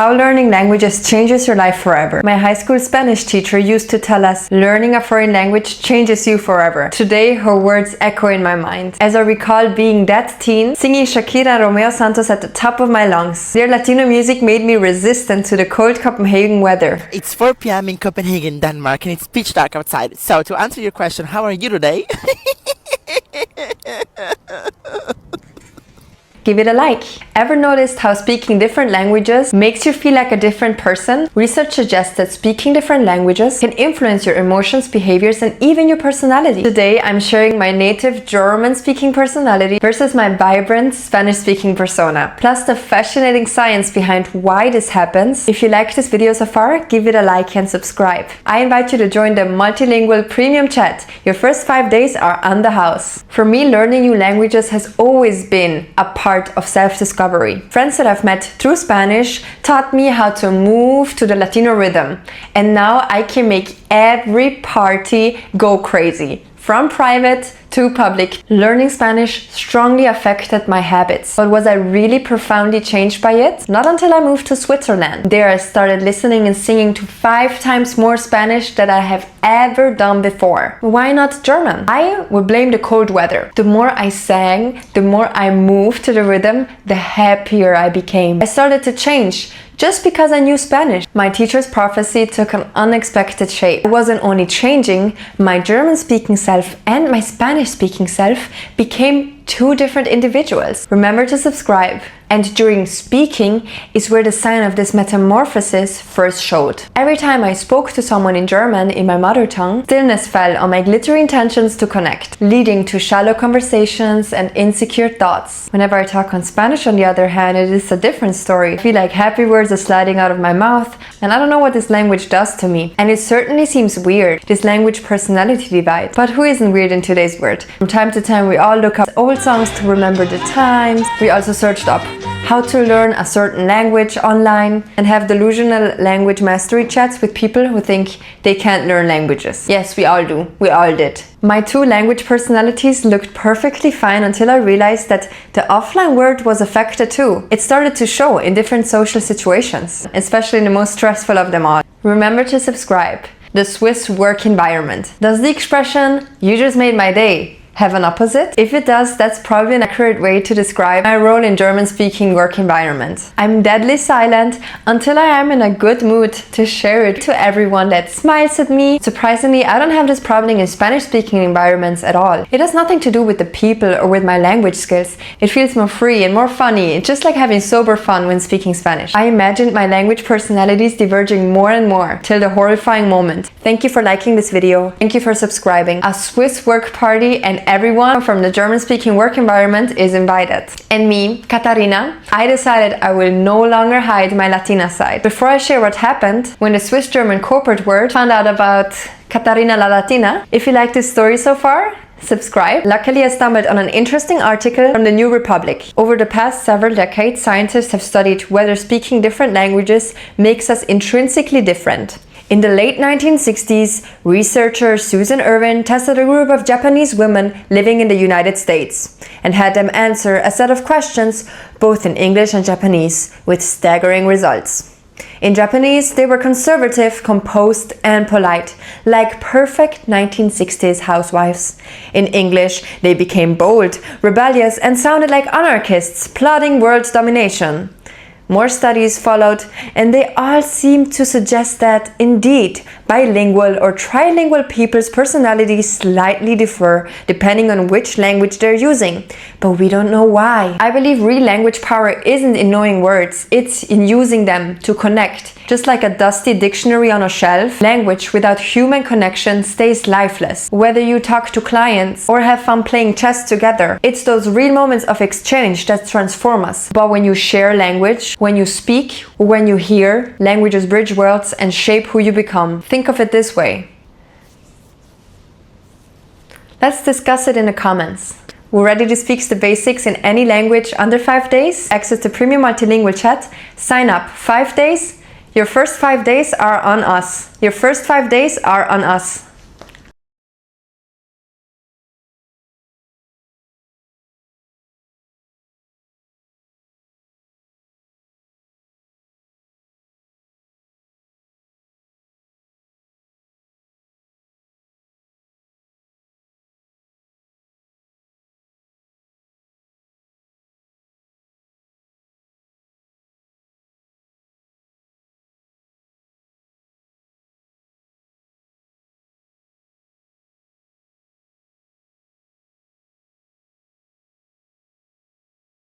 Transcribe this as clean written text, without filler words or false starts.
How learning languages changes your life forever. My high school Spanish teacher used to tell us, learning a foreign language changes you forever. Today, her words echo in my mind. As I recall being that teen, singing Shakira and Romeo Santos at the top of my lungs. Their Latino music made me resistant to the cold Copenhagen weather. It's 4 p.m. in Copenhagen, Denmark, and it's pitch dark outside. So, to answer your question, how are you today? Give it a like. Ever noticed how speaking different languages makes you feel like a different person? Research suggests that speaking different languages can influence your emotions, behaviors, and even your personality. Today, I'm sharing my native German-speaking personality versus my vibrant Spanish-speaking persona, plus the fascinating science behind why this happens. If you like this video so far, give it a like and subscribe. I invite you to join the Multilingual Premium Chat. Your first 5 days are on the house. For me, learning new languages has always been a part of self-discovery. Friends that I've met through Spanish taught me how to move to the Latino rhythm, and now I can make every party go crazy. From private to public, learning Spanish strongly affected my habits. But was I really profoundly changed by it? Not until I moved to Switzerland. There I started listening and singing to 5 times more Spanish than I have ever done before. Why not German? I would blame the cold weather. The more I sang, the more I moved to the rhythm, the happier I became. I started to change. Just because I knew Spanish, my teacher's prophecy took an unexpected shape. I wasn't only changing, my German-speaking self and my Spanish-speaking self became 2 different individuals. Remember to subscribe. And during speaking is where the sign of this metamorphosis first showed. Every time I spoke to someone in German in my mother tongue, stillness fell on my glittery intentions to connect, leading to shallow conversations and insecure thoughts. Whenever I talk on Spanish, on the other hand, it is a different story. I feel like happy words are sliding out of my mouth, and I don't know what this language does to me. And it certainly seems weird, this language personality divide. But who isn't weird in today's world? From time to time we all look up old songs to remember the times. We also searched up how to learn a certain language online and have delusional language mastery chats with people who think they can't learn languages. Yes, we all do. We all did. My 2 language personalities looked perfectly fine until I realized that the offline world was affected too. It started to show in different social situations, especially in the most stressful of them all. Remember to subscribe. The Swiss work environment. Does the expression, "you just made my day," have an opposite? If it does, that's probably an accurate way to describe my role in German-speaking work environment. I'm deadly silent until I am in a good mood to share it to everyone that smiles at me. Surprisingly, I don't have this problem in Spanish-speaking environments at all. It has nothing to do with the people or with my language skills. It feels more free and more funny. It's just like having sober fun when speaking Spanish. I imagined my language personalities diverging more and more till the horrifying moment. Thank you for liking this video. Thank you for subscribing. A Swiss work party and everyone from the German-speaking work environment is invited. And me, Katharina, I decided I will no longer hide my Latina side. Before I share what happened when the Swiss-German corporate world found out about Katharina la Latina, if you like this story so far, subscribe. Luckily, I stumbled on an interesting article from the New Republic. Over the past several decades, scientists have studied whether speaking different languages makes us intrinsically different. In the late 1960s, researcher Susan Irwin tested a group of Japanese women living in the United States and had them answer a set of questions both in English and Japanese with staggering results. In Japanese, they were conservative, composed, and polite, like perfect 1960s housewives. In English, they became bold, rebellious, and sounded like anarchists plotting world domination. More studies followed, and they all seemed to suggest that, indeed, bilingual or trilingual people's personalities slightly differ depending on which language they're using. But we don't know why. I believe real language power isn't in knowing words, it's in using them to connect. Just like a dusty dictionary on a shelf, language without human connection stays lifeless. Whether you talk to clients or have fun playing chess together, it's those real moments of exchange that transform us. But when you share language, when you speak, or when you hear, languages bridge worlds and shape who you become. Think of it this way. Let's discuss it in the comments. We're ready to speak the basics in any language under 5 days? Access the premium multilingual chat. Sign up. 5 days? Your first 5 days are on us. Your first 5 days are on us.